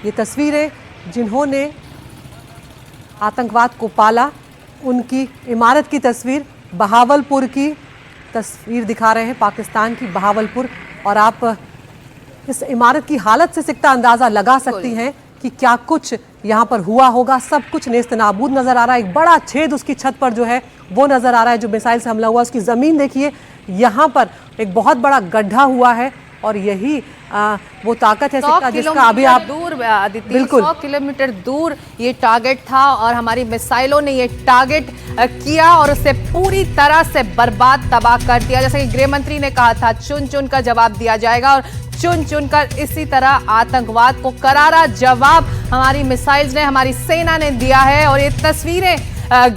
ये तस्वीरें जिन्होंने आतंकवाद को पाला उनकी इमारत की तस्वीर, बहावलपुर की तस्वीर दिखा रहे हैं, पाकिस्तान की बहावलपुर। और आप इस इमारत की हालत से सिकता अंदाजा लगा सकती हैं कि क्या कुछ यहाँ पर हुआ होगा। सब कुछ नेस्त नाबूद नजर आ रहा है। एक बड़ा छेद उसकी छत पर जो है वो नजर आ रहा है, जो मिसाइल से हमला हुआ। उसकी जमीन देखिए, यहाँ पर एक बहुत बड़ा गड्ढा हुआ है और यही वो ताकत है जिसका अभी आप दूर बिल्कुल 100 किलोमीटर दूर ये टारगेट था और हमारी मिसाइलों ने ये टारगेट किया और उसे पूरी तरह से बर्बाद तबाह कर दिया। जैसे कि गृह मंत्री ने कहा था, चुन चुन कर जवाब दिया जाएगा और चुन चुन कर इसी तरह आतंकवाद को करारा जवाब हमारी मिसाइल्स ने, हमारी सेना ने दिया है। और ये तस्वीरें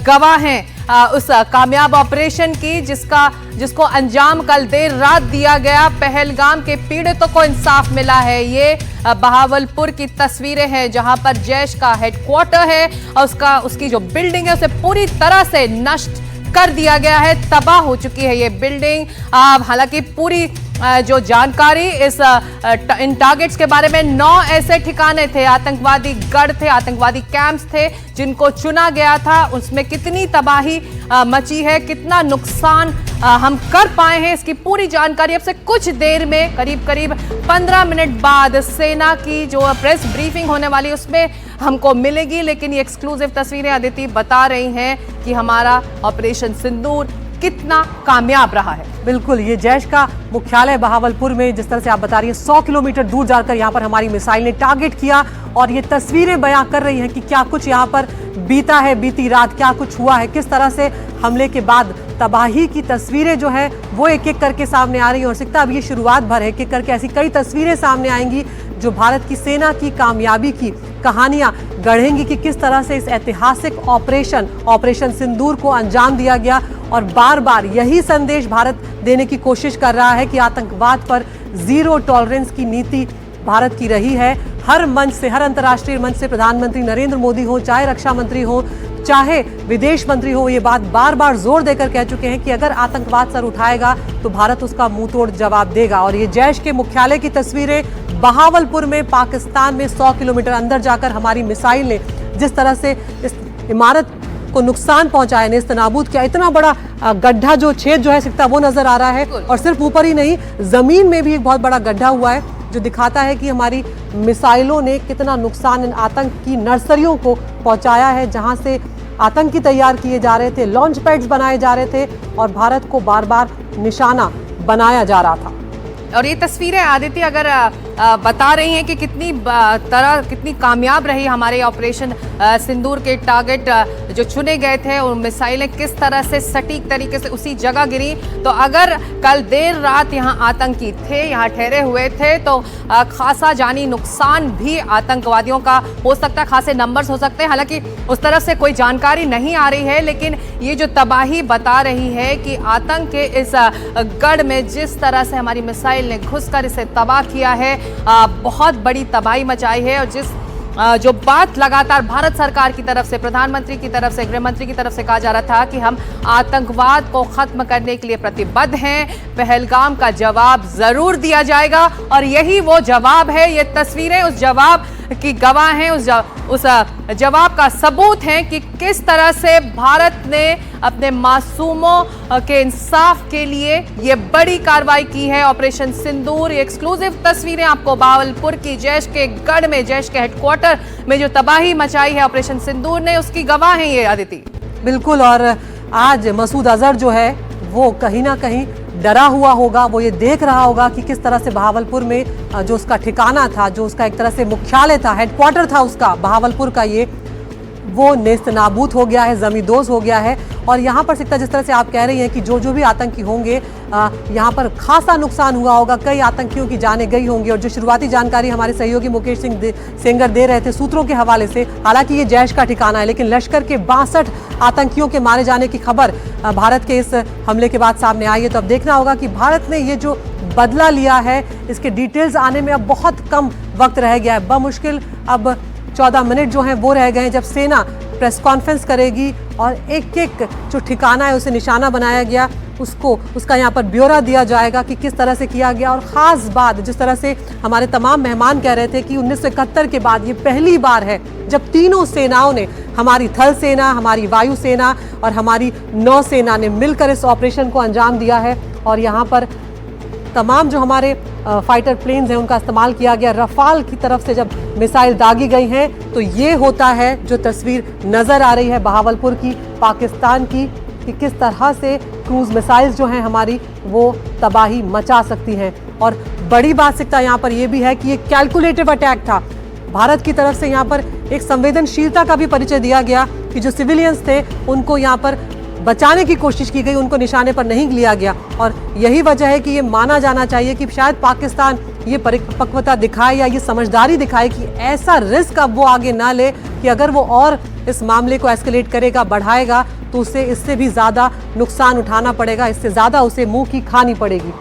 गवाह हैं उस कामयाब ऑपरेशन की जिसको अंजाम कल देर रात दिया गया। पहलगाम के पीड़ितों को इंसाफ मिला है। ये बहावलपुर की तस्वीरें हैं जहां पर जैश का हेडक्वार्टर है और उसकी जो बिल्डिंग है उसे पूरी तरह से नष्ट कर दिया गया है, तबाह हो चुकी है ये बिल्डिंग। हालांकि पूरी जो जानकारी इन टारगेट्स के बारे में 9 ऐसे ठिकाने थे, आतंकवादी गढ़ थे, आतंकवादी कैंप्स थे जिनको चुना गया था। उसमें कितनी तबाही मची है, कितना नुकसान हम कर पाए हैं, इसकी पूरी जानकारी अब से कुछ देर में करीब 15 मिनट बाद सेना की जो प्रेस ब्रीफिंग होने वाली उसमें हमको मिलेगी। लेकिन ये एक्सक्लूसिव तस्वीरें अदिति बता रही हैं कि हमारा ऑपरेशन सिंदूर कितना कामयाब रहा है। बिल्कुल, ये जैश का मुख्यालय बहावलपुर में जिस तरह से आप बता रही हैं 100 किलोमीटर दूर जाकर यहाँ पर हमारी मिसाइल ने टारगेट किया और ये तस्वीरें बयां कर रही हैं कि क्या कुछ यहाँ पर बीता है, बीती रात क्या कुछ हुआ है, किस तरह से हमले के बाद तबाही की तस्वीरें जो है वो एक एक करके सामने आ रही हैं। और सिकता अब ये शुरुआत भर है, एक एक करके ऐसी कई तस्वीरें सामने आएंगी जो भारत की सेना की कामयाबी की कहानियां गढ़ेंगी कि किस तरह से इस ऐतिहासिक ऑपरेशन सिंदूर को अंजाम दिया गया। और बार बार यही संदेश भारत देने की कोशिश कर रहा है कि आतंकवाद पर जीरो टॉलरेंस की नीति भारत की रही है। हर मंच से, हर अंतर्राष्ट्रीय मंच से प्रधानमंत्री नरेंद्र मोदी हो, चाहे रक्षा मंत्री हो, चाहे विदेश मंत्री हो, ये बात बार बार जोर देकर कह चुके हैं कि अगर आतंकवाद सर उठाएगा तो भारत उसका मुंह तोड़ जवाब देगा। और ये जैश के मुख्यालय की तस्वीरें बहावलपुर में, पाकिस्तान में 100 किलोमीटर अंदर जाकर हमारी मिसाइल ने जिस तरह से इस इमारत को नुकसान पहुंचाया, नेस्त नाबूद किया। इतना बड़ा गड्ढा जो छेद जो है सिकता वो नजर आ रहा है और सिर्फ ऊपर ही नहीं, जमीन में भी एक बहुत बड़ा गड्ढा हुआ है जो दिखाता है कि हमारी मिसाइलों ने कितना नुकसान इन आतंक की नर्सरियों को पहुंचाया है, जहां से आतंकी तैयार किए जा रहे थे, लॉन्च पैड्स बनाए जा रहे थे और भारत को बार बार निशाना बनाया जा रहा था। और ये तस्वीरें आदित्य अगर बता रही हैं कि कितनी कामयाब रही हमारे ऑपरेशन सिंदूर के टारगेट जो चुने गए थे और मिसाइलें किस तरह से सटीक तरीके से उसी जगह गिरी। तो अगर कल देर रात यहाँ आतंकी थे, यहाँ ठहरे हुए थे, तो खासा जानी नुकसान भी आतंकवादियों का हो सकता है, खासे नंबर्स हो सकते हैं। हालांकि उस तरफ से कोई जानकारी नहीं आ रही है, लेकिन ये जो तबाही बता रही है कि आतंक के इस गढ़ में जिस तरह से हमारी मिसाइल ने घुसकर इसे तबाह किया है, बहुत बड़ी तबाही मचाई है। और जो बात लगातार भारत सरकार की तरफ से, प्रधानमंत्री की तरफ से, गृह मंत्री की तरफ से कहा जा रहा था कि हम आतंकवाद को खत्म करने के लिए प्रतिबद्ध हैं, पहलगाम का जवाब जरूर दिया जाएगा। और यही वो जवाब है, ये तस्वीरें उस जवाब की गवाह हैं, उस जवाब का सबूत है कि किस तरह से भारत ने अपने मासूमों के इंसाफ के लिए ये बड़ी कार्रवाई की है, ऑपरेशन सिंदूर। ये एक्सक्लूसिव तस्वीरें आपको बहावलपुर की जैश के गढ़ में, जैश के हेडक्वार्टर में जो तबाही मचाई है ऑपरेशन सिंदूर ने, उसकी गवाह है ये आदिति। बिल्कुल, और आज मसूद अजहर जो है वो कहीं ना कहीं डरा हुआ होगा, वो ये देख रहा होगा कि किस तरह से बहावलपुर में जो उसका ठिकाना था, जो उसका एक तरह से मुख्यालय था, हेडक्वार्टर था उसका बहावलपुर का, ये वो नेस्त नाबूद हो गया है, जमींदोज हो गया है। और यहाँ पर सिकता जिस तरह से आप कह रही हैं कि जो भी आतंकी होंगे यहाँ पर खासा नुकसान हुआ होगा, कई आतंकियों की जानें गई होंगी। और जो शुरुआती जानकारी हमारे सहयोगी मुकेश सिंह सेंगर दे रहे थे सूत्रों के हवाले से, हालांकि ये जैश का ठिकाना है, लेकिन लश्कर के 62 आतंकियों के मारे जाने की खबर भारत के इस हमले के बाद सामने आई है। तो अब देखना होगा कि भारत ने ये जो बदला लिया है, इसके डिटेल्स आने में अब बहुत कम वक्त रह गया है। बमुश्किल अब 14 मिनट जो हैं वो रह गए हैं जब सेना प्रेस कॉन्फ्रेंस करेगी और एक एक जो ठिकाना है उसे निशाना बनाया गया उसका यहाँ पर ब्यौरा दिया जाएगा कि किस तरह से किया गया। और ख़ास बात, जिस तरह से हमारे तमाम मेहमान कह रहे थे कि 1971 के बाद ये पहली बार है जब तीनों सेनाओं ने, हमारी थल सेना, हमारी वायु सेना और हमारी नौसेना ने मिलकर इस ऑपरेशन को अंजाम दिया है। और यहाँ पर तमाम जो हमारे फाइटर प्लेन्स हैं उनका इस्तेमाल किया गया। रफाल की तरफ से जब मिसाइल दागी गई हैं तो ये होता है जो तस्वीर नज़र आ रही है बहावलपुर की, पाकिस्तान की, कि किस तरह से क्रूज मिसाइल्स जो हैं हमारी वो तबाही मचा सकती हैं। और बड़ी बात सिकता यहाँ पर यह भी है कि ये कैलकुलेटिव अटैक था। भारत की तरफ से यहाँ पर एक संवेदनशीलता का भी परिचय दिया गया कि जो सिविलियंस थे उनको यहाँ पर बचाने की कोशिश की गई, उनको निशाने पर नहीं लिया गया। और यही वजह है कि ये माना जाना चाहिए कि शायद पाकिस्तान ये परिपक्वता दिखाए या ये समझदारी दिखाए कि ऐसा रिस्क अब वो आगे ना ले कि अगर वो और इस मामले को एस्केलेट करेगा, बढ़ाएगा, तो उसे इससे भी ज़्यादा नुकसान उठाना पड़ेगा, इससे ज़्यादा उसे मुंह की खानी पड़ेगी।